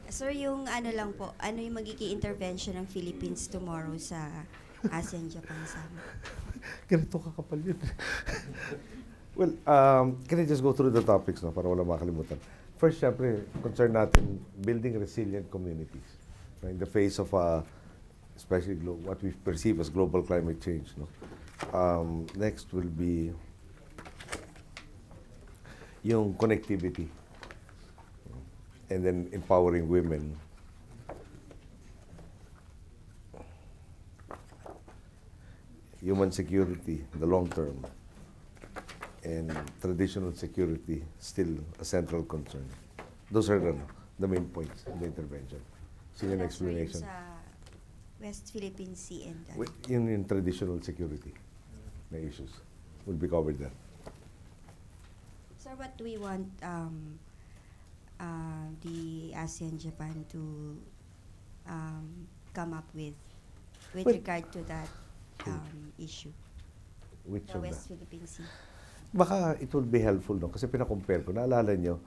Sir, yung ano lang po, ano yung magiging intervention ng Philippines tomorrow sa ASEAN-Japan Summit? Ganito kakapal yun. Well, can I just go through the topics no, para wala makalimutan? First, syempre, concern natin building resilient communities no, in the face of especially what we perceive as global climate change. No? Next will be yung connectivity and then empowering women. Human security, the long term, and traditional security still a central concern. Those are the main points in the intervention. See an explanation. Sa West Philippine Sea and In traditional security na issues will be covered there. Sir, what do we want the ASEAN-Japan to come up with Well, regard to that issue? Which The of West the? Philippine Sea. Baka it will be helpful, no? Kasi pinakompare ko. Naalala nyo,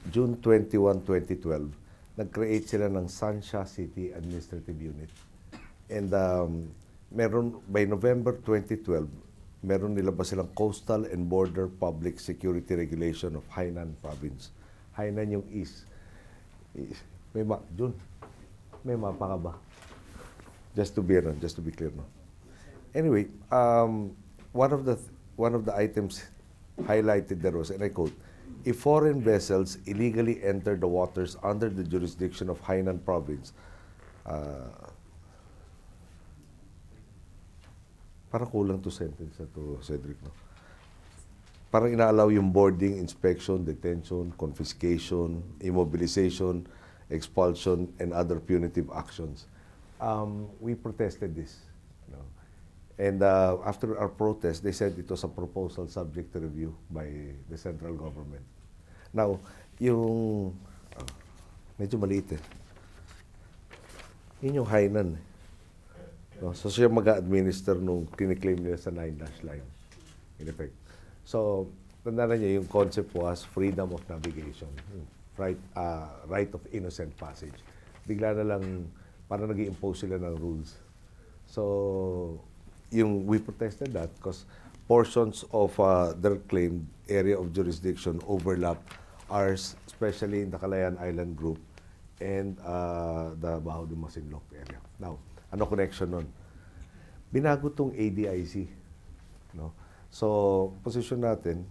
June 21, 2012, nag-create sila ng Sansha City Administrative Unit. And meron, by November 2012, meron nila ba silang Coastal and Border Public Security Regulation of Hainan Province. Hainan yung east. June, may mapa ka ba? Just to be clear, no? Anyway, one of the items highlighted there was, and I quote, if foreign vessels illegally enter the waters under the jurisdiction of Hainan Province, parang kulang to sentence na to, Cedric, no? Parang inaalaw yung boarding, inspection, detention, confiscation, immobilization, expulsion, and other punitive actions. We protested this. No? And after our protest, they said it was a proposal subject to review by the central government. Now, yung... medyo maliit eh. Yun yung Hainan. No? So siya mag-administer nung kiniklaim nila sa 9-dash line. In effect. So, tandaan niya, yung concept was freedom of navigation. Right of innocent passage. Bigla na lang, parang nag-i-impose sila ng rules. So, we protested that because portions of their claimed area of jurisdiction overlap ours, especially in the Calayan Island Group and the Baho de Masinloc area. Now, ano connection nun? Binago tong ADIC. No? So, position natin,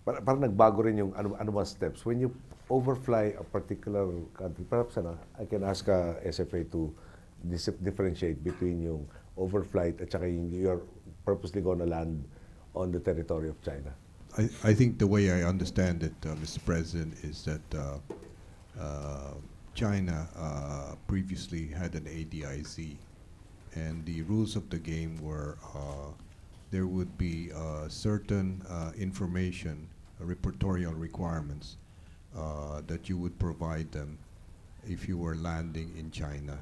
parang nagbago rin yung ano ba steps. When you overfly a particular country, perhaps I can ask SFA to differentiate between yung overflight at saka yung you're purposely gonna land on the territory of China. I think the way I understand it, Mr. President, is that China previously had an ADIZ, and the rules of the game were there would be certain information, reportorial requirements that you would provide them if you were landing in China.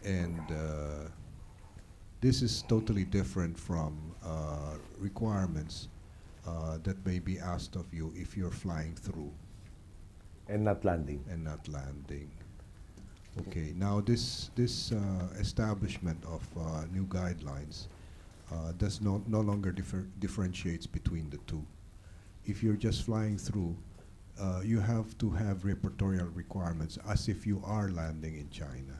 And this is totally different from requirements that may be asked of you if you're flying through And not landing. and not landing. Okay, now this establishment of new guidelines does no longer differentiates between the two. If you're just flying through, you have to have reportorial requirements as if you are landing in China.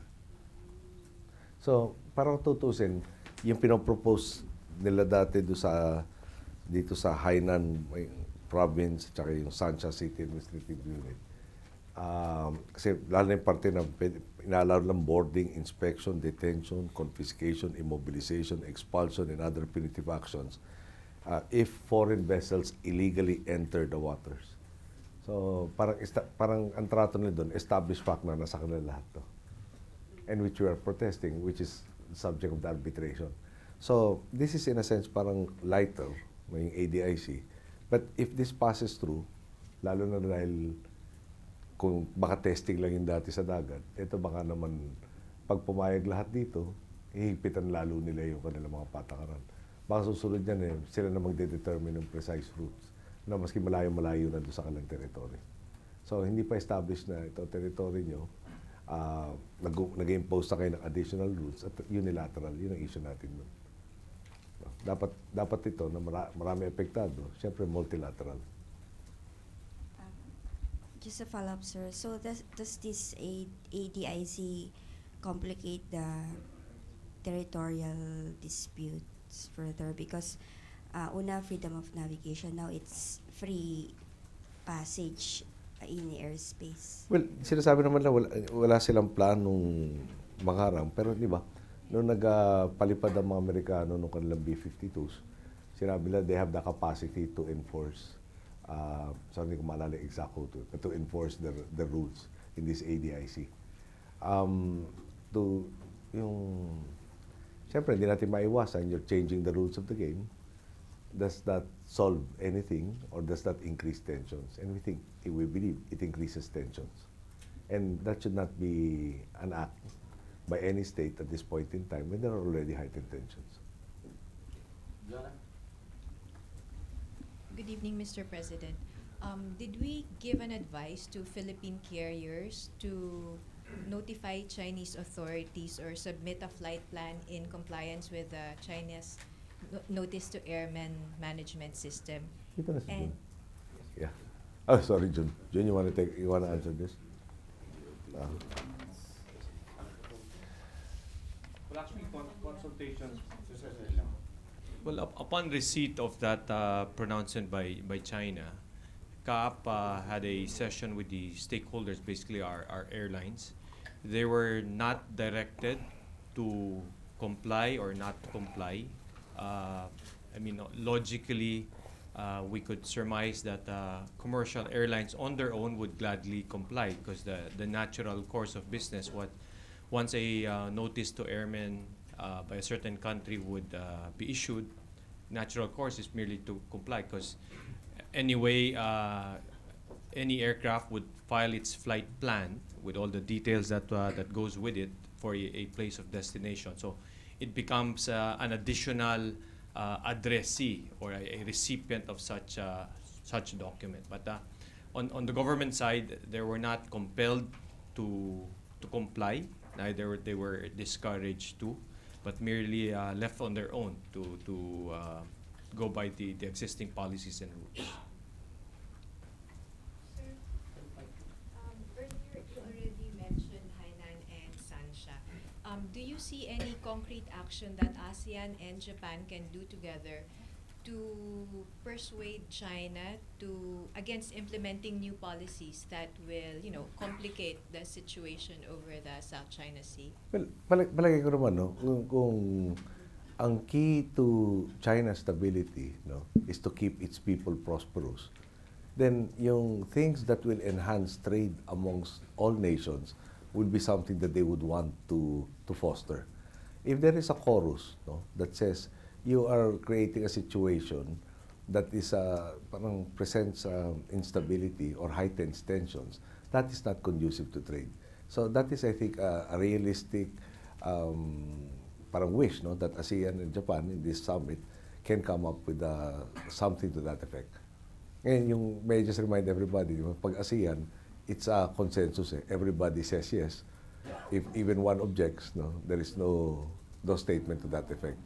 So, parang tutusin, yung pinopropose nila dati dito sa Hainan province at yung Sansha City Administrative Unit. Kasi lalo na yung parte na inaallow lang boarding, inspection, detention, confiscation, immobilization, expulsion, and other punitive actions if foreign vessels illegally enter the waters. So, parang ang trato nila doon, established fact na nasa kanila lahat to. And which we are protesting, which is subject of the arbitration. So, this is in a sense parang lighter, yung ADIC. But if this passes through, lalo na dahil kung baka testing lang yung dati sa dagat, ito baka naman, pag pumayag lahat dito, hihigpitan lalo nila yung kanilang mga patakaran. Baka susunod yan sila na magde-determine ng precise routes na maski malayo-malayo na doon sa kanilang territory. So, hindi pa established na ito territory nyo. Nag-impose na kayo ng additional rules at unilateral. Yun ang issue natin doon. Dapat ito na marami apektado. Siyempre, multilateral. Just a follow-up, sir. So does this ADIZ complicate the territorial disputes further? Because una, freedom of navigation. Now it's free passage in airspace. Well, sinasabi naman na wala silang planong mangharang. Pero di ba, nung nagpalipad ang mga Amerikano nung kanilang B-52s, sinabi nila they have the capacity to enforce, so hindi ko maalala exact to enforce the rules in this ADIC. Siyempre, hindi natin maiwasan, you're changing the rules of the game. Does that solve anything or does that increase tensions? And we believe it increases tensions. And that should not be an act by any state at this point in time when there are already heightened tensions. Good evening, Mr. President. Did we give an advice to Philippine carriers to notify Chinese authorities or submit a flight plan in compliance with the China's notice to airmen management system? Ito na si Jun. And Yeah. Oh, sorry, Jun. Jun, you wanna answer this? Well, actually, consultations. Well, upon receipt of that pronouncement by China, CAAP had a session with the stakeholders, basically our airlines. They were not directed to comply or not to comply. Logically, we could surmise that commercial airlines on their own would gladly comply because the natural course of business, once a notice to airmen by a certain country would be issued, natural course is merely to comply because anyway, any aircraft would file its flight plan with all the details that goes with it for a place of destination. So it becomes an additional addressee or a recipient of such document. But on the government side, they were not compelled to comply. Neither they were discouraged to, but merely left on their own to go by the existing policies and rules. earlier you already mentioned Hainan and Sansha. Do you see any concrete action that ASEAN and Japan can do together to persuade China against implementing new policies that will, complicate the situation over the South China Sea? Well, palagay ko naman, no, kung ang key to China's stability, no, is to keep its people prosperous, then yung things that will enhance trade amongst all nations will be something that they would want to foster. If there is a chorus, no, that says you are creating a situation that is parang presents instability or heightened tensions, that is not conducive to trade. So that is, I think, a realistic parang wish, no, that ASEAN and Japan in this summit can come up with something to that effect. Ngayon, yung may just remind everybody, pag ASEAN, it's a consensus. Everybody says yes. If even one objects, no, there is no statement to that effect.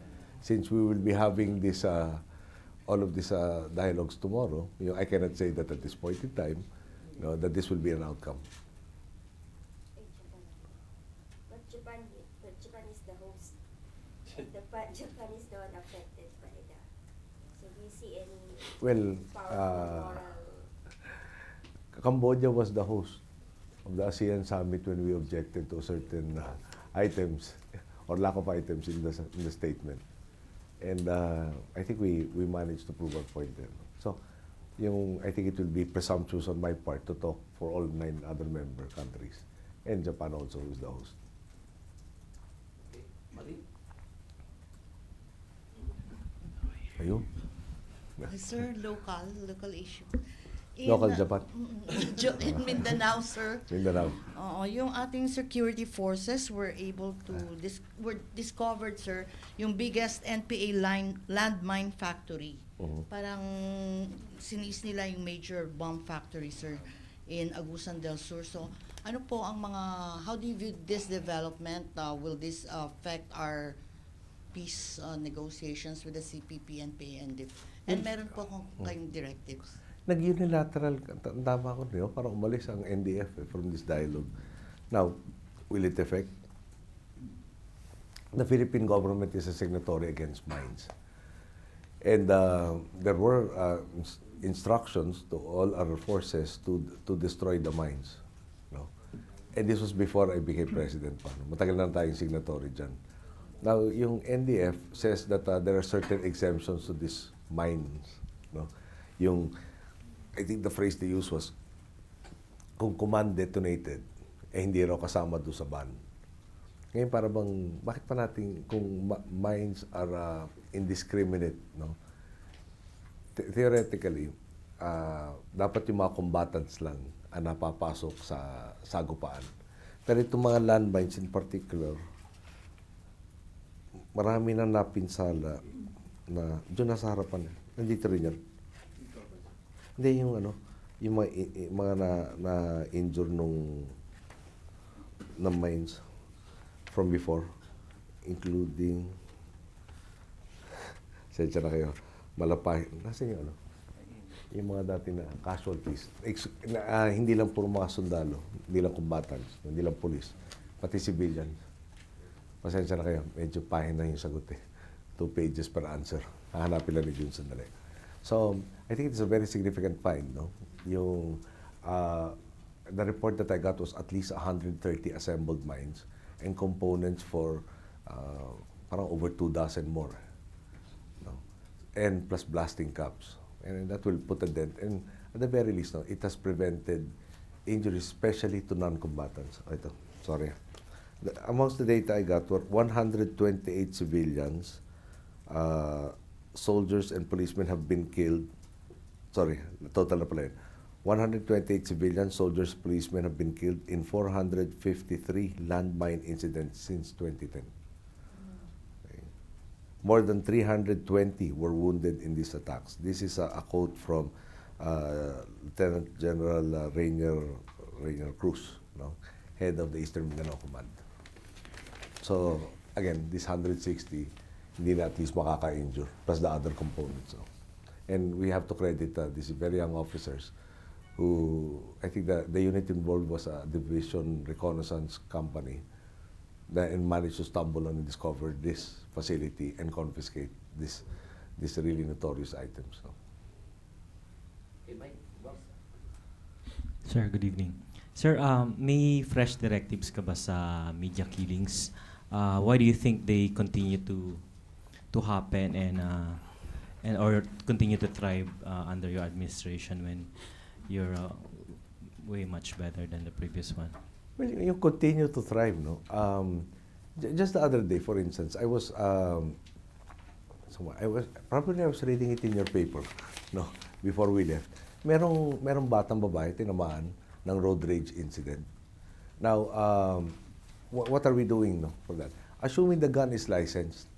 Since we will be having this, all of these dialogues tomorrow, I cannot say that at this point in time, that this will be an outcome. But Japan is the host. Japan is the one affected by that. So do you see any powerful moral? Cambodia was the host of the ASEAN summit when we objected to certain items or lack of items in the statement. And I think we managed to prove our point there. So, I think it will be presumptuous on my part to talk for all 9 other member countries. And Japan also is the host. Ayun. Sir, local issue. Local Japan. In Mindanao, sir. Mindanao. Yung ating security forces were able to were discovered, sir, yung biggest NPA landmine factory. Mhm. Parang sinis nila yung major bomb factory, sir. in Agusan del Sur. So, ano po ang mga, how do you view this development? Will this affect our peace negotiations with the CPP and PNDF? And meron po akong kayong directives. Nag-unilateral, tama ko niyo, para umalis ang NDF from this dialogue. Now, will it affect? The Philippine government is a signatory against mines. And there were instructions to all our forces to destroy the mines. No? And this was before I became president pa. No? Matagal na tayong signatory dyan. Now, yung NDF says that there are certain exemptions to these mines. No? Yung, I think the phrase they used was, kung command detonated, hindi raw kasama doon sa ban. Ngayon para bang, bakit pa natin, kung mines are indiscriminate, no? Theoretically, dapat yung mga combatants lang ang napapasok sa sagupaan. Pero itong mga landmines in particular, marami na napinsala na doon nasa harapan. Nandito rin yan. Hindi yung yung mga na-injure ng mines from before, including, sensya na kayo, Malapay. Nasaan yung yung mga dati na casualties. Hindi lang puro mga sundalo, hindi lang combatants, hindi lang police, pati civilians. Pasensya na kayo, medyo pahina yung sagot eh. 2 pages per answer. Hahanapin lang ni Jun sandali. So, I think it's a very significant find, no? Yung, the report that I got was at least 130 assembled mines and components for parang over 2 dozen more. No? And plus blasting caps. And that will put a dent. And at the very least, no, it has prevented injuries, especially to non-combatants. Ito, sorry. Amongst the data I got were 128 civilians, soldiers and policemen have been killed. Sorry, total na pala yun. 128 civilians, soldiers, policemen have been killed in 453 landmine incidents since 2010. Okay. More than 320 were wounded in these attacks. This is a quote from Lieutenant General Rainier Cruz, no? Head of the Eastern Mindanao Command. So, again, this 160, hindi na at least makaka-injure, plus the other components. No? And we have to credit these very young officers who, I think the unit involved was a division reconnaissance company that managed to stumble on and discover this facility and confiscate these really notorious items. No? Sir, good evening. Sir, may fresh directives ka ba sa media killings? Why do you think they continue to happen and or continue to thrive under your administration when you're way much better than the previous one? Well, you continue to thrive, no? Just the other day, for instance, I was reading it in your paper, no? Before we left, merong batang babae tinamaan ng road rage incident. Now, what are we doing, no, for that? Assuming the gun is licensed,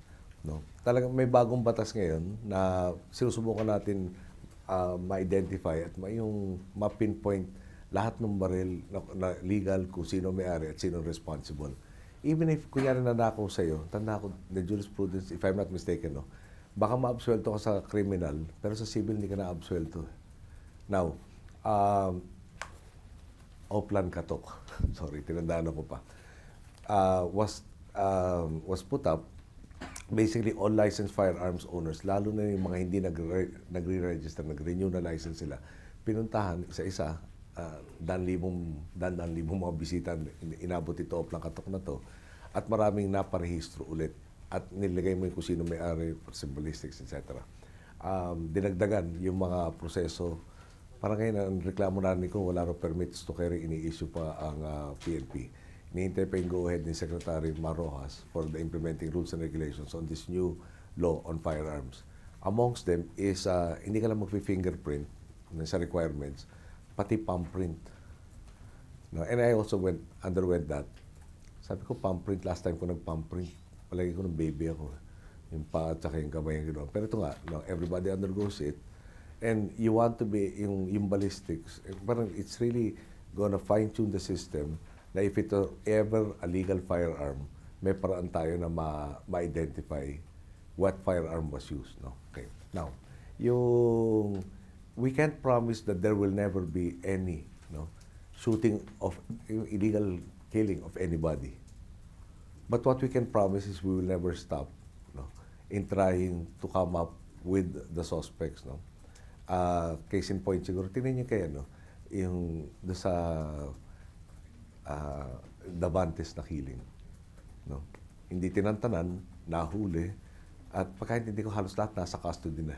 no? Talagang may bagong batas ngayon na sinusubukan natin ma-identify at yung ma-pinpoint lahat ng baril na legal, kung sino may-ari at sino responsible. Even if kunyari nanakaw sa'yo, tanda ko, the jurisprudence, if I'm not mistaken, no, baka ma-absuelto ka sa criminal, pero sa civil hindi ka na-absuelto. Now, Oplan Katok, sorry, tinandaan ko pa, was put up. Basically, all licensed firearms owners, lalo na yung mga hindi nagre-register, nag-renew na license sila, pinuntahan isa-isa, dan-libong mga bisita, inabot ito, Oplan Katok na to, at maraming naparehistro ulit. At nilagay mo yung kung sino may-ari, symbolistics, etc. Dinagdagan yung mga proseso. Parang ngayon, ang reklamo namin ko, wala rin permits to carry, ini-issue pa ang PNP. Nihintay pa yung go-ahead ni Secretary Marojas for the implementing rules and regulations on this new law on firearms. Amongst them is, hindi ka lang mag-fingerprint sa requirements, pati palm print. No? And I also underwent that. Sabi ko, palm print, last time ko nag-palm print, palagi ko ng baby ako. Yung pa at saka yung kamay yung gano'n. Pero ito nga, no, everybody undergoes it. And you want to be, yung ballistics, parang it's really gonna fine-tune the system na if ito ever a legal firearm, may paraan tayo na ma-identify what firearm was used. No? Okay. Now, we can't promise that there will never be any shooting of illegal killing of anybody. But what we can promise is we will never stop in trying to come up with the suspects. Case in point siguro, tingnan niyo kaya yung sa Davantes na killing. Hindi tinantanan, nahuli, at pagkaintindi ko halos lahat nasa custody na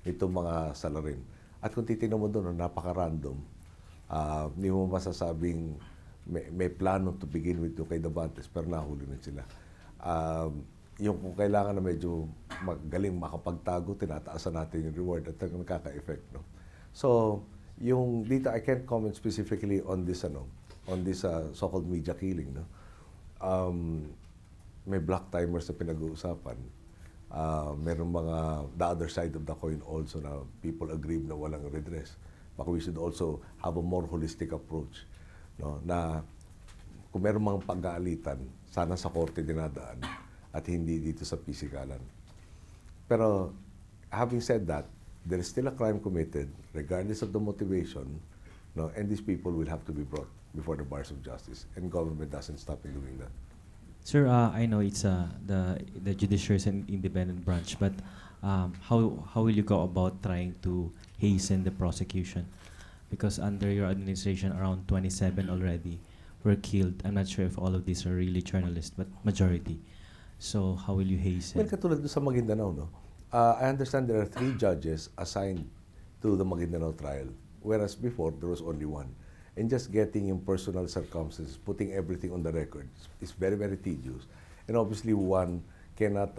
itong mga salarin. At kung titignan mo doon, napaka-random. Hindi mo masasabing may plano to begin with kay Davantes, pero nahuli na sila. Yung kung kailangan na medyo magaling makapagtago, tinataasan natin yung reward at nakaka-effect. So, yung dito, I can't comment specifically on this so-called media killing. May black timers na pinag-uusapan. Merong mga the other side of the coin also na people agree na walang redress. Baka we should also have a more holistic approach. Na kung meron mga pag-aalitan, sana sa korte dinadaan at hindi dito sa pisikalan. Pero having said that, there is still a crime committed regardless of the motivation, and these people will have to be brought before the bars of justice, and government doesn't stop in doing that. Sir, I know it's the judiciary is an independent branch, but how will you go about trying to hasten the prosecution? Because under your administration, around 27 already were killed. I'm not sure if all of these are really journalists, but majority. So how will you hasten? Well, katulad doon sa Maguindanao, I understand there are 3 judges assigned to the Maguindanao trial, whereas before there was only 1. And just getting in personal circumstances, putting everything on the record is very, very tedious. And obviously, 1 cannot,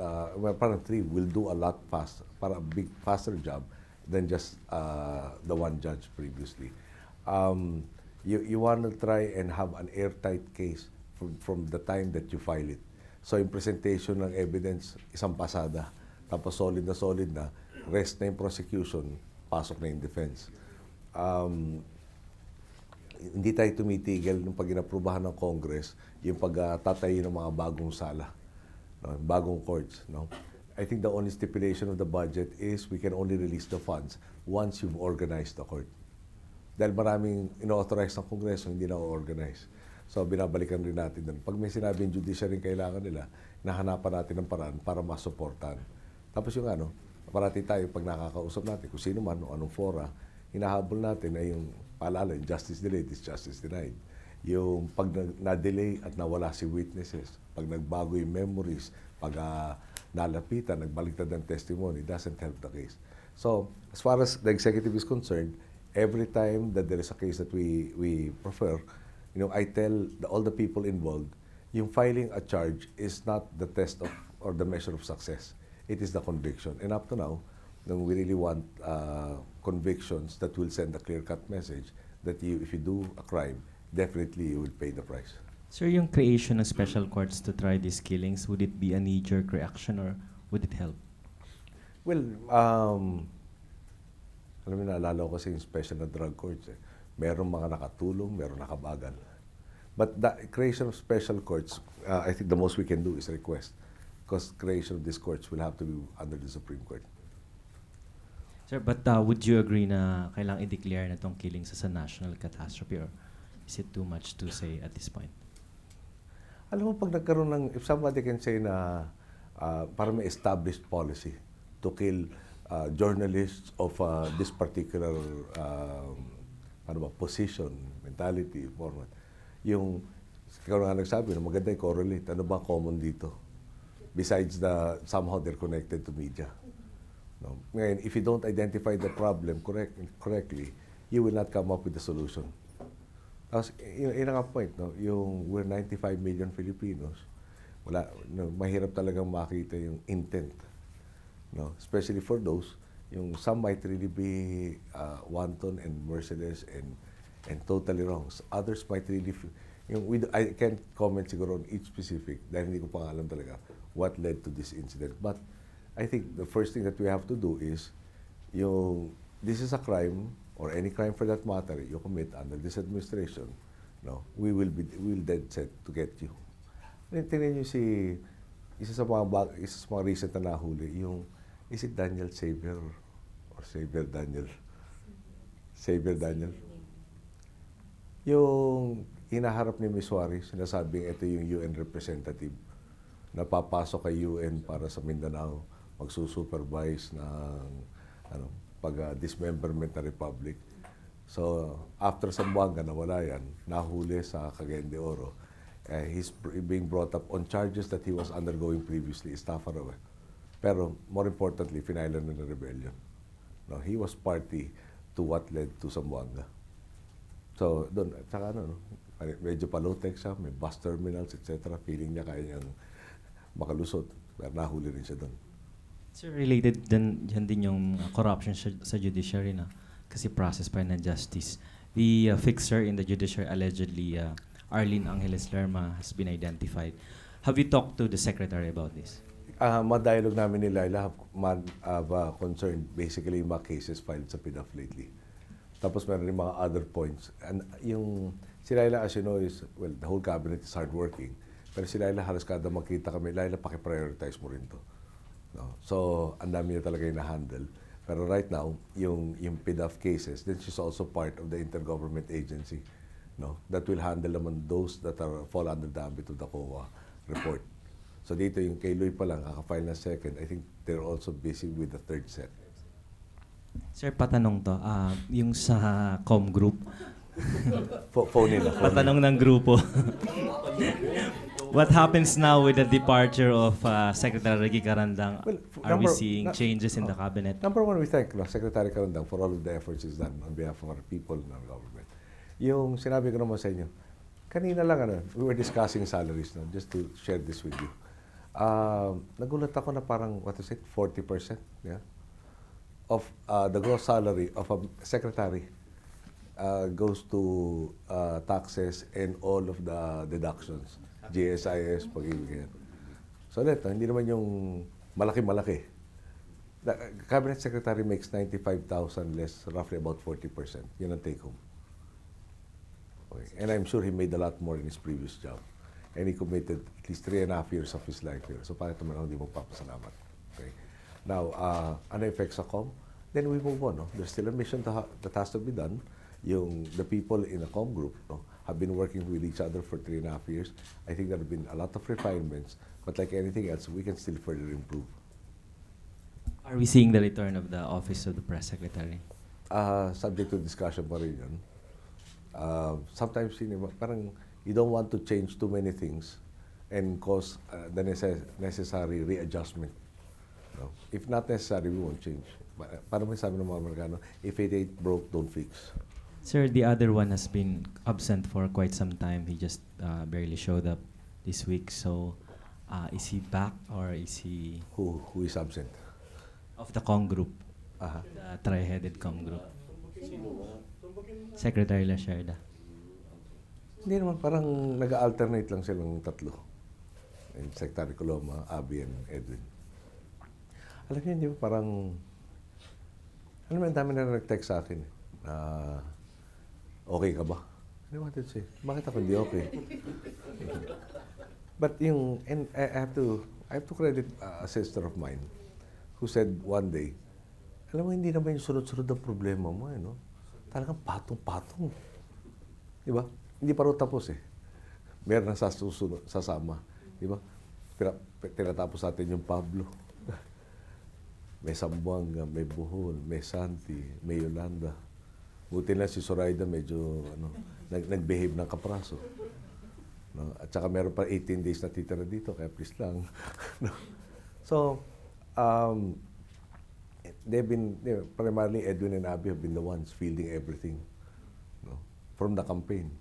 parang 3 will do a lot faster, para a big, faster job than just the 1 judge previously. You want to try and have an airtight case from the time that you file it. So, yung presentation ng evidence, isang pasada. Tapos solid na, rest na yung prosecution, pasok na yung defense. Hindi tayo tumitigil nung pag inaprubahan ng Congress yung pagtatayo ng mga bagong sala, bagong courts. I think the only stipulation of the budget is we can only release the funds once you've organized the court. Dahil maraming ino-authorize ng Kongreso, hindi na-organize. So, binabalikan rin natin doon. Pag may sinabing judiciary kailangan nila, nahanapan natin ng paraan para masuportan. Tapos yung parati tayo pag nakakausap natin, kung sino man o anong fora, hinahabol natin ay yung paalala, yung justice delayed is justice denied. Yung pag na-delay at nawala si witnesses, pag nagbago yung memories, pag nalapitan, nagbaligtad ng testimony, doesn't help the case. So, as far as the executive is concerned, every time that there is a case that we prefer, I tell all the people involved, yung filing a charge is not the test of or the measure of success. It is the conviction. And up to now, we really want convictions that will send a clear-cut message that if you do a crime, definitely you will pay the price. Sir, yung creation ng special courts to try these killings, would it be a knee-jerk reaction or would it help? Well, alam mo, naalala ko kasi yung special na drug courts. Merong mga nakatulong, merong nakabagal. But the creation of special courts, I think the most we can do is request. Because creation of these courts will have to be under the Supreme Court. Sir, but would you agree na kailangang i-declare na itong killing sa national catastrophe or is it too much to say at this point? Alam mo, pag nagkaroon ng, if somebody can say na para may established policy to kill journalists of this particular position, mentality, format, yung, ikaw nga nagsabi, na maganda yung correlate, ano ba common dito? Besides somehow they're connected to media. Ngayon, if you don't identify the problem correctly, you will not come up with the solution. Tapos, yun ang point, yung we're 95 million Filipinos, mahirap talagang makita yung intent. Especially for those, yung some might really be wanton and merciless and totally wrong. Others might really, I can't comment siguro on each specific dahil hindi ko pa alam talaga what led to this incident. But I think the first thing that we have to do is yung this is a crime, or any crime for that matter, you commit under this administration, no, we will dead set to get you. Tingnan niyo isa sa mga recent na nahuli, yung, is it Daniel Xavier or Xavier Daniel? Xavier Daniel. Yung hinaharap ni Ms. Suarez, sinasabing ito yung UN representative na papasok kay UN para sa Mindanao, magsusupervise ng dismemberment na republic. So, after Zamboanga, nawala yan, nahuli sa Cagayan de Oro. He's being brought up on charges that he was undergoing previously, estafa raw. Pero, more importantly, finailan na ng rebellion. No, he was party to what led to Zamboanga. So, doon, at saka medyo palutek siya, may bus terminals, etc. Feeling niya kaya niyang makalusot. Pero nahuli rin siya doon. Sir, related yan din yung corruption sa judiciary na kasi process pa ng justice. The fixer in the judiciary allegedly, Arlene Angeles Lerma, has been identified. Have you talked to the secretary about this? Ma-dialogue namin ni Laila have concerned basically yung mga cases filed sa PDAF lately. Tapos meron rin mga other points. And yung si Laila, as you know, is, well, the whole cabinet is hardworking. Pero si Laila, halos kada makita kami, Laila, paki-prioritize mo rin to. No? So, ang dami niya talaga yung na-handle. Pero right now, yung PDAF cases, then she's also part of the intergovernment agency, no, that will handle naman those that fall under the ambit of the COA report. So dito yung kay Louie pa lang, kaka-file na second. I think they're also busy with the third set. Sir, patanong to, yung sa com group. Phone nila. Patanong ng grupo. What happens now with the departure of Secretary Reggie Carandang? Well, Are we seeing changes in the cabinet? Number one, we thank Secretary Carandang for all of the efforts he's done on behalf of our people and our government. Yung sinabi ko naman sa inyo, kanina lang, we were discussing salaries, just to share this with you. Nagulat ako na parang, 40%, yeah, of the gross salary of a secretary goes to taxes and all of the deductions, GSIS, pag-ibig yan. So, hindi naman yung malaki-malaki. The cabinet secretary makes 95,000 less, roughly about 40%. Yun ang take home. Okay. And I'm sure he made a lot more in his previous job. And he committed at least 3.5 years of his life here. So, bakit naman ako hindi magpapasalamat? Okay. Now, ano effects sa COM? Then we move on. No? There's still a mission that has to be done. The people in the COM group, no, have been working with each other for 3.5 years. I think there have been a lot of refinements. But like anything else, we can still further improve. Are we seeing the return of the Office of the Press Secretary? Subject to discussion pa rin yun. Sometimes parang you don't want to change too many things and cause the necessary readjustment. No? If not necessary, we won't change. Parang may sabi ng mga Amerikano, if it ain't broke, don't fix. Sir, the other one has been absent for quite some time. He just barely showed up this week. So, is he back or is he... Who is absent? Of the COM group. The tri-headed COM group. Secretary Lasherda. Hindi naman, parang nag-alternate lang silang tatlo. And Secretary Coloma, Abby, and Edwin. Alam niyo, hindi ba parang... Alam mo, ang dami na nag-text sa akin. Okay ka ba? I wanted to say, bakit ako hindi okay? But and I have to credit a sister of mine who said one day, alam mo, hindi naman yung sunod-sunod ang problema mo, no? Talagang patong-patong. Di ba? Hindi pa rin tapos eh. Meron na sasama. Di ba? Tinatapos natin yung Pablo. May Zamboanga, may Bohol, may Santi, may Yolanda. Buti na si Zoraida medyo nag-behave ng kapraso. No? At saka meron pa 18 days na titira dito, kaya please lang. No? So, primarily Edwin and Abby have been the ones fielding everything, no, from the campaign.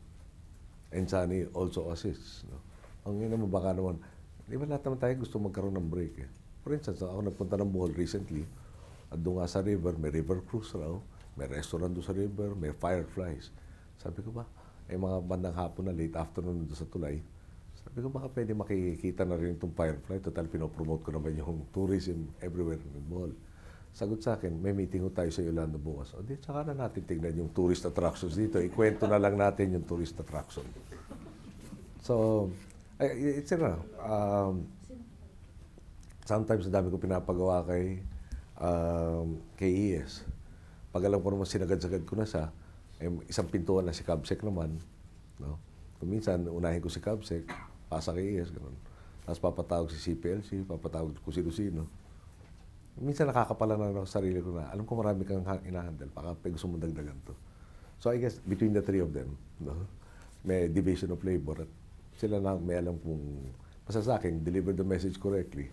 And Sunny also assists. No? Ang ina mo, baka naman, di ba lahat naman tayo gusto magkaroon ng break eh. For instance, ako nagpunta ng Bohol recently, at doon nga sa river, may river cruise raw, may restaurant doon sa river, may fireflies. Sabi ko ba, ay mga bandang hapon na late afternoon doon sa tulay, sabi ko baka pwede makikita na rin itong firefly. Total, pinopromote ko naman yung tourism everywhere in Bohol. Sagot sa akin, may meeting ho tayo sa Yolanda bukas. O di, tsaka na natin tignan yung tourist attractions dito. Ikwento na lang natin yung tourist attraction. So, it's sometimes dami ko pinapagawa kay ES. Pag alam ko naman sinagad-sagad ko na siya, isang pintuan na si Cabsec naman. No? Kung minsan, unahin ko si Cabsec, pasa kay ES, ganun. Tapos papatawag si CPLC, papatawag kung sino-sino. Minsan nakakapala na ako sa sarili ko na, alam ko marami kang inahandle, baka gusto mo dagdagan to. So I guess between the three of them, no, may division of labor at sila na may alam kung, basta sa akin, deliver the message correctly.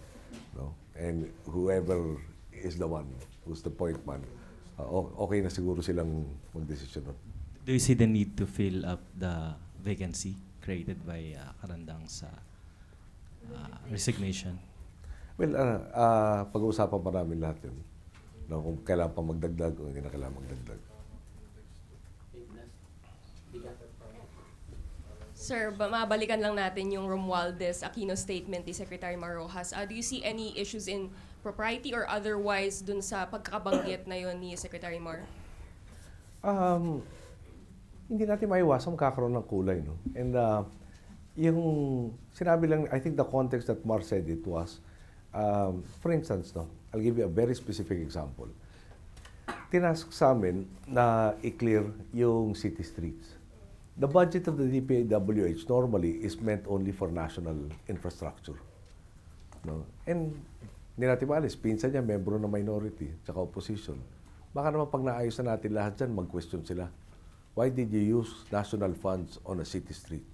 No? And whoever is the one, who's the point man, okay na siguro silang magdesisyon nun. Do you see the need to fill up the vacancy created by Karandang's resignation? Well, pag-uusapan pa namin lahat yun. No, kung kailangan pa magdagdag o hindi na kailangan magdagdag. Sir, mabalikan lang natin yung Romualdez Aquino statement ni Secretary Marojas. Do you see any issues in propriety or otherwise dun sa pagkakabanggit na yun ni Secretary Mar? Hindi natin maiwasan magkakaroon ng kulay. No? And yung sinabi lang, I think the context that Mar said it was, for instance, no, I'll give you a very specific example. Tinask sa amin na i-clear yung city streets. The budget of the DPWH normally is meant only for national infrastructure. No? And hindi natin maalis, pinsan niya, membro ng minority, tsaka opposition. Baka naman pag naayos na natin lahat dyan, mag-question sila. Why did you use national funds on a city street?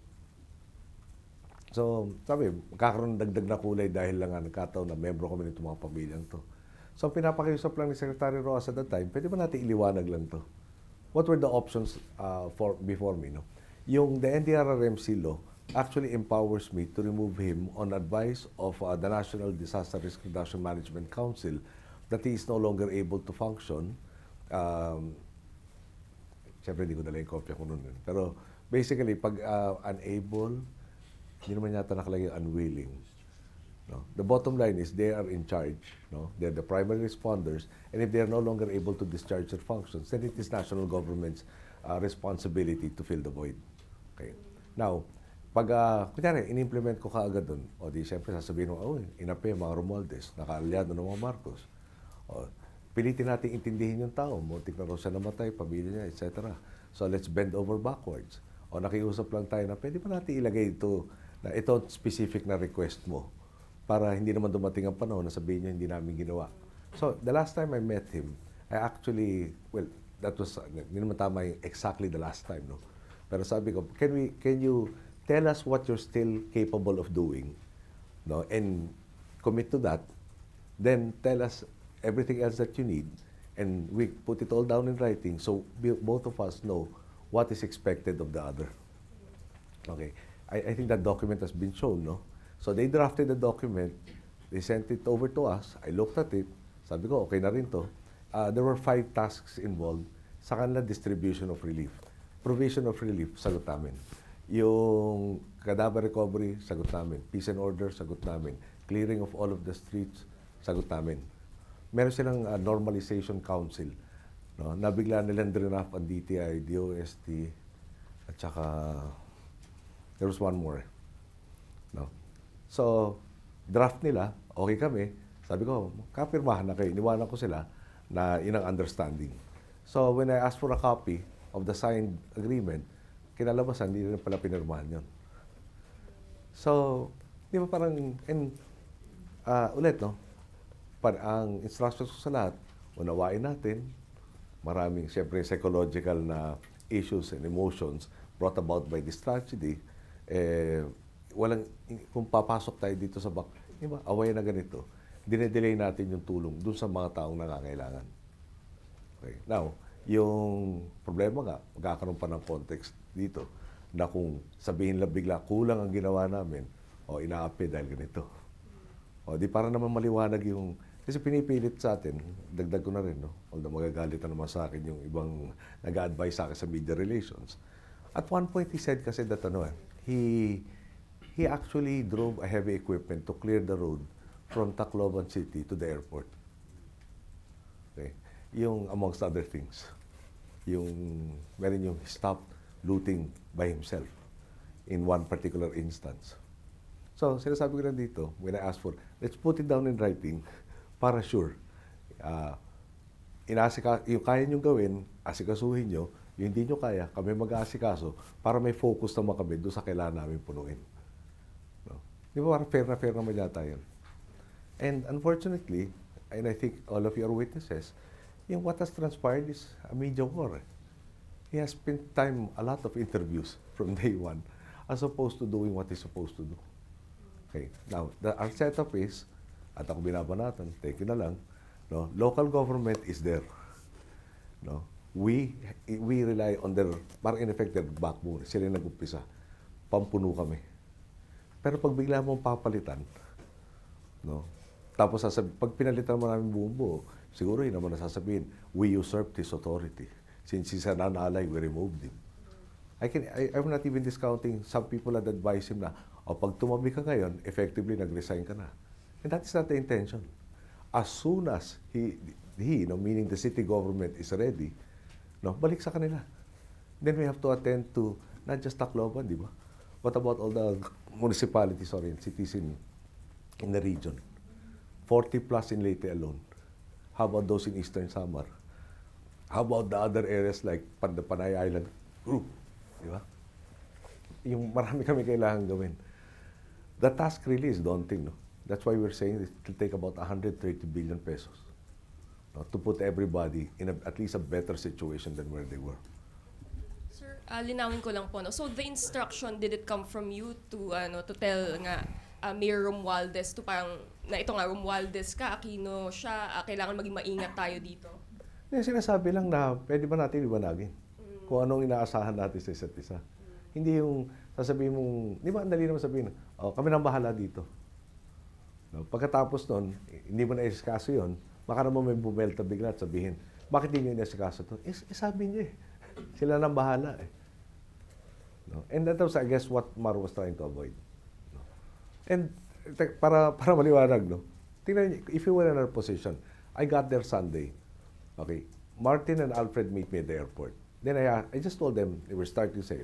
So, sabi, magkakaroon ng dagdag na kulay dahil lang nagkataon na membro kami nito mga pamilyang to. So, pinapakiusap lang ni Secretary Rojas at that time, pwede ba natin iliwanag lang to? What were the options before me? No? Yung the NDRRMC law actually empowers me to remove him on advice of the National Disaster Risk Reduction Management Council that he is no longer able to function. Siyempre, hindi ko dala yung kopya ko nun. Pero basically, pag unable, hindi naman yata nakalagay unwilling. No? The bottom line is they are in charge. No? They're the primary responders. And if they are no longer able to discharge their functions, then it is national government's responsibility to fill the void. Okay. Now, pag, kunyari, in-implement ko kaagad doon, o di siyempre sasabihin mo, inapi mga Romualdez, nakaalyado ng mga Marcos. O, pilitin natin intindihin yung tao, muntik na raw siya namatay, pamilya niya, etc. So let's bend over backwards. O nakiusap lang tayo na pwede pa natin ilagay ito, na ito specific na request mo para hindi naman dumating ang panahon na sabihin niya hindi namin ginawa. So the last time I met him, I actually, well, that was, hindi naman tama yung exactly the last time, no? Pero sabi ko, can you tell us what you're still capable of doing, no? And commit to that. Then tell us everything else that you need, and we put it all down in writing so both of us know what is expected of the other. Okay. I think that document has been shown, no? So they drafted the document, they sent it over to us, I looked at it, sabi ko, okay na rin to. There were 5 tasks involved. Sa kanila, distribution of relief. Provision of relief, sagot namin. Yung cadaver recovery, sagot namin. Peace and order, sagot namin. Clearing of all of the streets, sagot namin. Meron silang normalization council. No? Nabigla nilang draft ang DTI, DOST, at saka there was one more. No? So, draft nila, okay kami. Sabi ko, kapirmahan na kayo. Iniwanan ko sila na inang understanding. So, when I asked for a copy of the signed agreement, kinalabasan, hindi rin pala pinirmahan yun. So, di ba parang, and ulit, no? Ang instructions ko sa lahat, unawain natin, maraming, siyempre, psychological na issues and emotions brought about by this tragedy. Walang, kung papasok tayo dito sa di ba, away na ganito, dinedelay natin yung tulong dun sa mga taong nangangailangan. Okay. Now, yung problema nga, magkakaroon pa ng context dito na kung sabihin lang bigla, kulang ang ginawa namin, o inaapi dahil ganito. O di para naman maliwanag yung, kasi pinipilit sa atin, dagdag ko na rin, no? Although magagalit na naman sa akin yung ibang nag-a-advise sa akin sa media relations. At one point, he said kasi that he actually drove a heavy equipment to clear the road from Tacloban City to the airport. Okay? Yung amongst other things. Yung, meron yung stop looting by himself in one particular instance. So, sinasabi ko lang dito, when I ask for, let's put it down in writing para sure. Yung kaya nyo gawin, asikasuhin nyo. Yung hindi nyo kaya, kami mag-aasikaso para may focus naman kami doon sa kailangan namin punuin. No? Di ba parang fair naman yata yun? And unfortunately, and I think all of you are witnesses, yung what has transpired is a media war. He has spent time, a lot of interviews from day one, as opposed to doing what he's supposed to do. Okay, now, our setup is, at ako binabanatan, take you na lang, no, local government is there. No? We rely on their, parang in effect, their backbone. Sila yung nag-umpisa. Pampuno kami. Pero pag bigla mong papalitan, no, tapos pag pinalitan mo namin buong buo, siguro yun naman nasasabihin, we usurped his authority. Since he's an ally, we removed him. I'm not even discounting some people that advise him na, pag tumabi ka ngayon, effectively nag-resign ka na. And that is not the intention. As soon as he meaning the city government is ready, no, balik sa kanila. Then we have to attend to not just Tacloban, di ba? What about all the municipalities or cities in the region? 40 plus in Leyte alone. How about those in Eastern Samar? How about the other areas like the Panay Island group? Di ba? Yung marami kami kailangan gawin. The task really is daunting, no? That's why we're saying it will take about 130 billion pesos, no, to put everybody in at least a better situation than where they were. Sir, linawin ko lang po, no? So the instruction, did it come from you to tell nga Mayor Romualdez to parang na ito nga Romualdez ka, Aquino siya, kailangan maging maingat tayo dito? Yung sinasabi lang na pwede ba natin iwanagin kung anong inaasahan natin sa isa't isa. Hindi yung sasabihin mong, di ba ang dali naman sabihin, kami nang bahala dito. No? Pagkatapos nun, hindi mo na-isikaso yun, baka naman may bumelta bigla at sabihin, bakit hindi nyo na-isikaso to? Sabi niya eh. Sila nang bahala eh. No? And that was, I guess, what Mar was trying to avoid. No? And para maliwanag, no? Tingnan niyo, if you were in our position, I got there Sunday. Okay. Martin and Alfred meet me at the airport. Then I just told them, they were starting to say,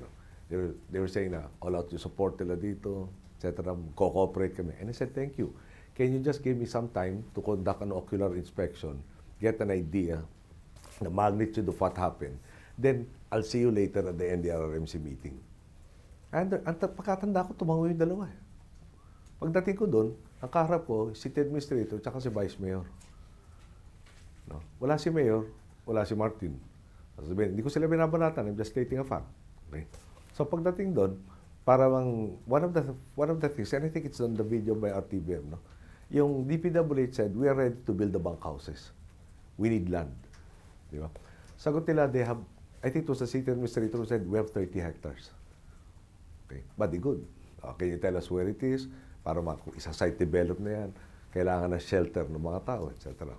they were saying na all out yung support nila dito, etc. Co-cooperate kami. And I said, thank you. Can you just give me some time to conduct an ocular inspection, get an idea, the magnitude of what happened. Then, I'll see you later at the NDRRMC meeting. And pagkatanda ko, tumango yung dalawa. Pagdating ko doon, ang kaharap ko, city administrator, tsaka si vice mayor. No? Wala si mayor, wala si Martin. Sabihin, hindi ko sila binabanatan, I'm just stating a fact. Okay? So pagdating doon, parang one of the things, and I think it's on the video by RTVM, no? Yung DPWH said, we are ready to build the bunk houses. We need land. Di ba? Sagot nila, they have, I think it was the city administrator who said, we have 30 hectares. Okay, but good. Can you tell us where it is? Para isa-site develop na yan. Kailangan ng shelter ng mga tao, etc.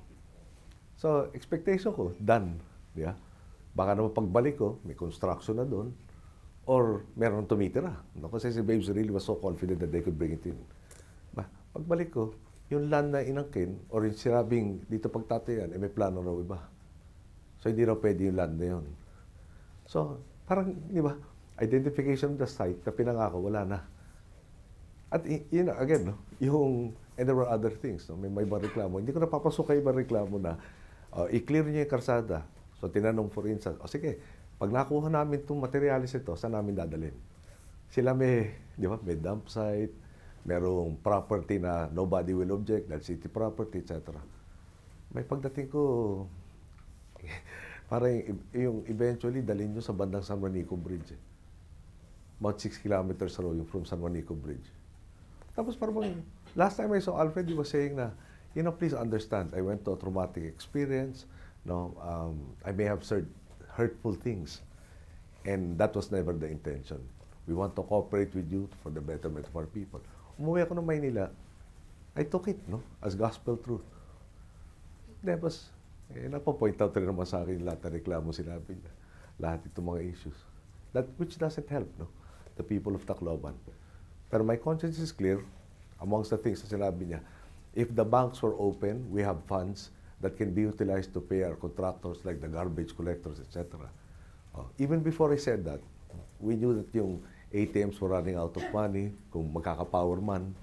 So, expectation ko, done. Di ba? Baka naman pagbalik ko, may construction na doon, or meron tumitira. No? Kasi si Babes really was so confident that they could bring it in. Pagbalik ko, yung land na inangkin, or yung sinabing dito pagtatayan, may plano raw iba. So, hindi raw pwede yung land na yun. So, parang, di ba, identification of the site na pinangako, wala na. At yun, again, no, yung, and there were other things. No? May ibang reklamo. Hindi ko napapasok kay ibang reklamo na i-clear niyo yung karsada. So, tinanong for instance, sige, pag nakuha namin itong materialis ito, saan namin dadalhin? Sila may, di ba, may dump site, merong property na nobody will object, that city property, etc. May pagdating ko, parang yung eventually dalhin nyo sa bandang San Juanico Bridge. About 6 kilometers raw yung from San Juanico Bridge. Tapos parang, last time I saw Alfred, he was saying na, please understand, I went to a traumatic experience, no, I may have said hurtful things, and that was never the intention. We want to cooperate with you for the betterment of our people. Umuwi ako ng Maynila, I took it, no, as gospel truth. Tapos, napo-point out rin naman sa akin lahat ng reklamo sinabi niya. Lahat itong mga issues. Which doesn't help, no, the people of Tacloban. Pero my conscience is clear, amongst the things na sinabi niya, if the banks were open, we have funds, that can be utilized to pay our contractors like the garbage collectors, etc. Even before I said that, we knew that yung ATMs were running out of money, kung magkaka-power man.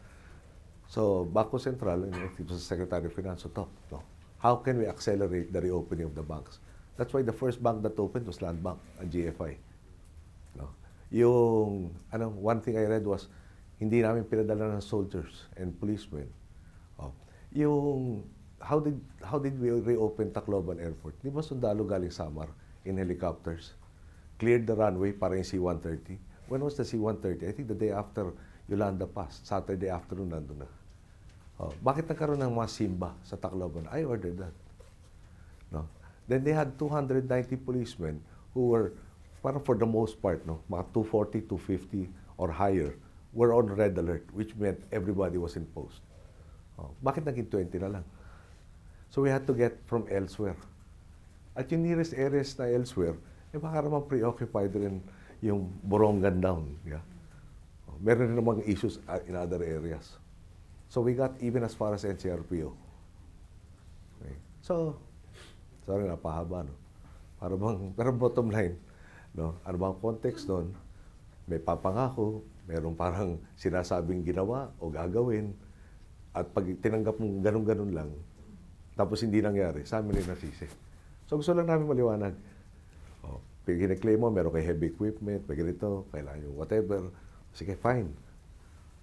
So, Bangko Sentral, and it was the Secretary of Finance to talk, no? How can we accelerate the reopening of the banks? That's why the first bank that opened was Land Bank, ang GFI. No? Yung, one thing I read was, hindi namin pinadala ng soldiers and policemen. Yung, how did we reopen Tacloban Airport? Di ba sundalo galing Samar in helicopters? Cleared the runway para yung C-130. When was the C-130? I think the day after Yolanda Pass, Saturday afternoon nandun na. Bakit nagkaroon ng mga Simba sa Tacloban? I ordered that. No? Then they had 290 policemen who were, parang for the most part, no, mga 240, 250 or higher, were on red alert, which meant everybody was in post. Bakit naging 20 na lang? So we had to get from elsewhere. At yung nearest areas na elsewhere, baka naman preoccupied rin yung Borongan down. Yeah? Meron rin namang issues in other areas. So we got even as far as NCRPO. Okay. So, sorry, napahaba, no? Pero bottom line, no? Ano bang context doon? May papangako, merong parang sinasabing ginawa o gagawin, at pag tinanggap mong ganun-ganun lang, tapos hindi nangyari, sa amin rin nasisi. So gusto lang namin maliwanag. Pag kine-claim mo, meron kay heavy equipment, pag ganito, kailangan yung whatever. Sige, fine.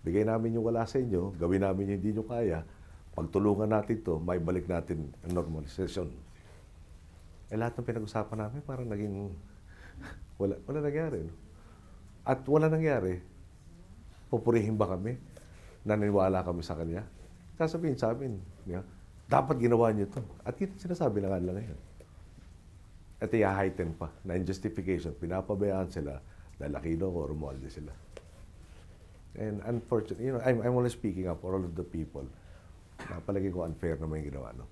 Bigay namin yung wala sa inyo, gawin namin yung hindi nyo kaya, pagtulungan natin to, may balik natin ang normalization. Lahat ng pinag-usapan namin parang naging wala nangyari. No? At wala nangyari, pupurihin ba kami? Naniniwala kami sa kanya? Sasabihin sa amin, dapat ginawa niyo to. At sinasabi na nga lang ngayon. At i-heighten pa na in justification, pinapabayaan sila dahil Aquino o Romualdez sila. And unfortunately, I'm only speaking up for all of the people. Napalagi ko unfair naman yung ginawa. No?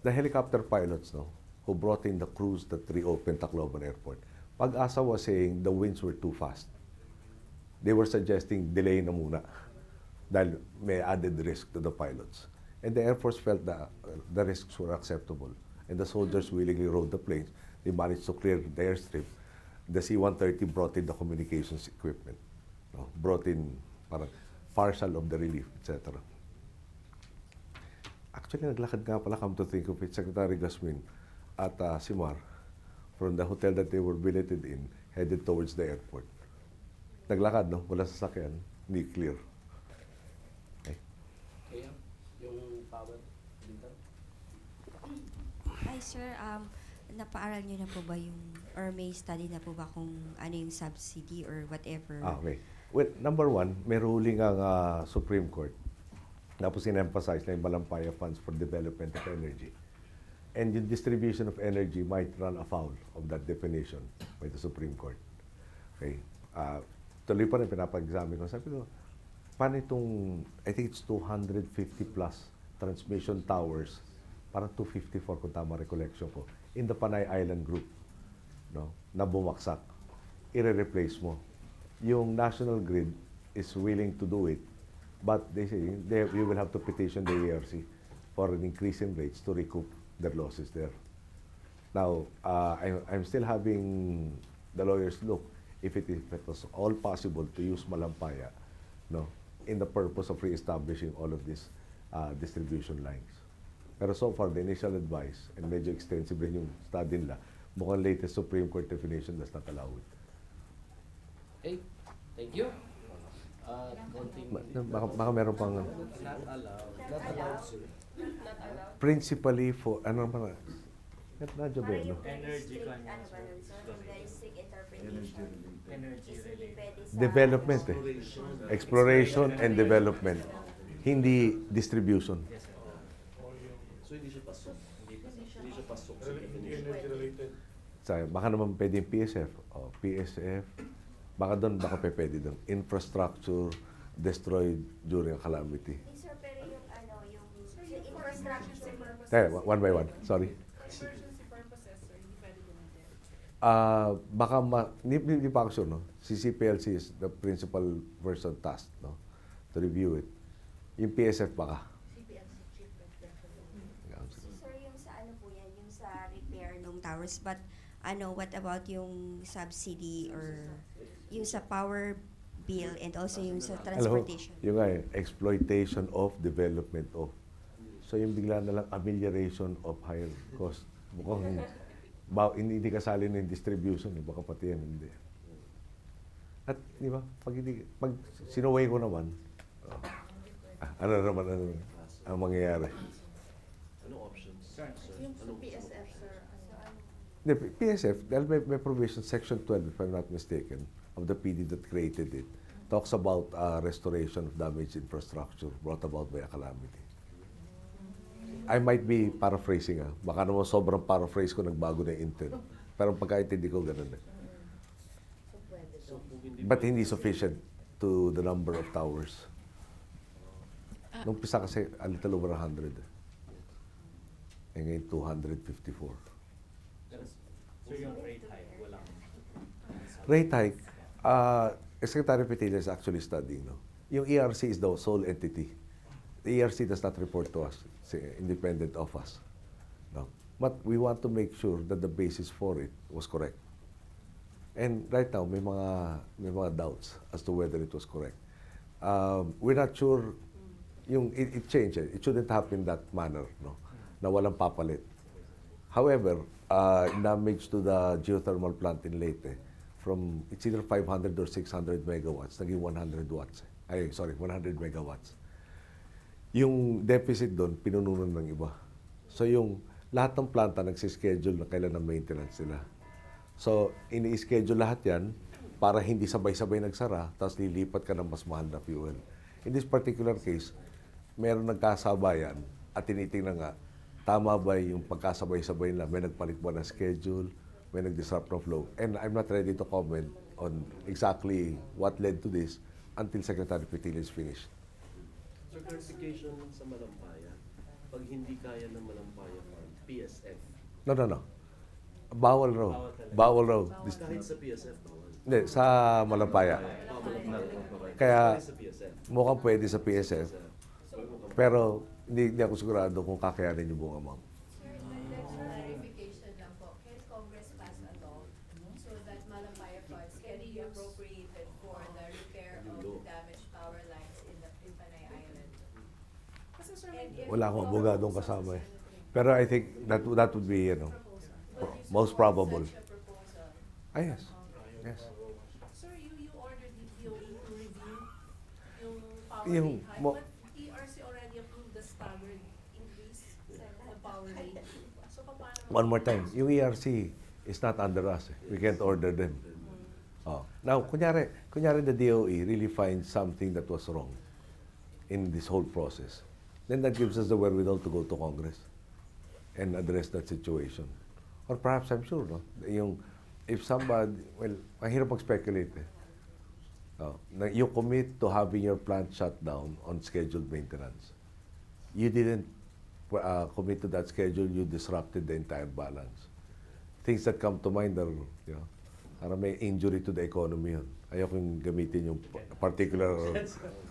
The helicopter pilots, no, who brought in the crews that reopened Tacloban Airport, Pag-asa was saying the winds were too fast. They were suggesting delay na muna dahil may added risk to the pilots. And the Air Force felt that the risks were acceptable. And the soldiers willingly rode the planes. They managed to clear the airstrip. The C-130 brought in the communications equipment. Brought in parang partial of the relief, etc. Actually, naglakad nga pala, come to think of it, Secretary Gasmin at Simar from the hotel that they were billeted in, headed towards the airport. Naglakad, no? Wala sasakyan, hindi clear. Okay. Kaya, yung power dito? Hi, sir. Napaaral niyo na po ba yung, or may study na po ba kung ano yung subsidy or whatever? Okay. Well, number one, may ruling ang Supreme Court. Tapos in-emphasize na yung Malampaya Funds for Development of Energy. And yung distribution of energy might run afoul of that definition by the Supreme Court. Okay. Tuloy pa rin pinapag-examine ko. Sabi ko, paano itong, I think it's 250 plus transmission towers, parang 254 kung tama recollection ko, in the Panay Island Group, no, na bumaksak. I-replace mo. Yung National Grid is willing to do it, but they say you will have to petition the ARC for an increase in rates to recoup their losses there. Now, I'm still having the lawyers look if it was all possible to use Malampaya, no, in the purpose of re-establishing all of these distribution lines. Pero so far, the initial advice, and medyo extensive rin yung study nila, mukhang latest Supreme Court definition does not allow it. Okay, thank you. Baka meron pang... Not allowed. Not allowed, sir. Principally for... Ano naman? Nadyo ba yun? Energy interpretation. Development eh. Exploration and development. Hindi distribution. So hindi siya pasok. Hindi siya pasok sa definition. Baka naman pwede yung PSF. O, PSF. Baka doon, baka pwede doon. Infrastructure destroyed during a calamity. Sir, pero yung infrastructure One by one. Sorry. Baka hindi pa ako sure, no? CCPLC is the principal person tasked, no, to review it. Yung PSF baka. So towers, but what about yung subsidy or yung sa power bill and also yung sa transportation? Yung exploitation of development of. So yung bigla na lang amelioration of higher cost. Mukhang hindi kasali na yung distribution, baka pati yan hindi. At di ba, pag sinuway ko naman, ano naman ang mangyayari? Anong options? Yung sa PSF, sir, The PSF, dahil may provision, Section 12, if I'm not mistaken, of the PD that created it, talks about restoration of damaged infrastructure brought about by a calamity. I might be paraphrasing, baka naman sobrang paraphrase ko, nagbago na yung intent. Pero pagkaintindi ko, ganun eh. But hindi sufficient to the number of towers. Nung pisa kasi, a little over 100. Eh ngayon, 254. So yung rate hike, walang... Rate hike, Secretary Petilla is actually studying. No? Yung ERC is the sole entity. The ERC does not report to us, independent of us. No? But we want to make sure that the basis for it was correct. And right now, may mga doubts as to whether it was correct. We're not sure, it changed. It shouldn't happen that manner, no? Na walang papalit. However, damage to the geothermal plant in Leyte from, it's either 500 or 600 megawatts, naging 100 watts. 100 megawatts. Yung deficit doon, pinununan ng iba. So yung lahat ng planta nagsischedule na kailan ng maintenance nila. So, ini-schedule lahat yan para hindi sabay-sabay nagsara, tapos lilipat ka ng mas mahal na fuel. In this particular case, meron nagkasabayan at tinitingnan nga, tama ba yung pagkasabay-sabay na may nagpalit ba ng schedule, may nag-disrupt ng flow. And I'm not ready to comment on exactly what led to this until Secretary Petilla is finished. So, clarification sa Malampaya, pag hindi kaya ng Malampaya Farm, PSF. No. Bawal raw. Bawal raw. Kahit sa PSF, bawal. Hindi, sa Malampaya. Kaya mukhang pwede sa PSF. Pero hindi ako sigurado kung kakayanin yung buong amount. Sir, next clarification lang po. Can Congress pass a law so that Malampaya funds can be appropriated for the repair of damaged power lines in Panay Island? Wala akong abogadong kasama eh. Pero I think that would be, most probable. Yes. Yes. Sir, you ordered the DOE to review yung power Yung rate hike, but ERC already approved the staggered increase the power rate. So, paano? One more time, yung ERC is not under us. We can't order them. Now, kunyari the DOE really finds something that was wrong in this whole process, then that gives us the wherewithal to go to Congress and address that situation. Or perhaps, I'm sure, if somebody, ang hirap mag-speculate eh. You commit to having your plant shut down on scheduled maintenance. You didn't commit to that schedule, you disrupted the entire balance. Things that come to mind are, parang may injury to the economy yun. Ayoko yung gamitin yung particular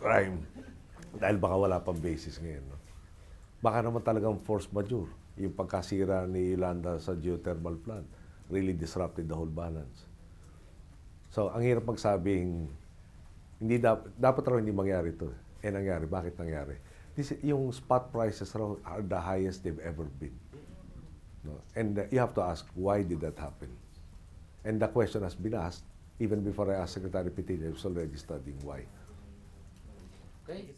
crime dahil baka wala pang basis ngayon. No? Baka naman talagang force majeure. Yung pagkasira ni Yolanda sa geothermal plant really disrupted the whole balance. So, ang hirap magsabing, hindi dapat raw hindi mangyari ito. Nangyari. Bakit nangyari? Yung spot prices raw are the highest they've ever been. No? And you have to ask, why did that happen? And the question has been asked, even before I asked Secretary Petilla, I was already studying why. Okay.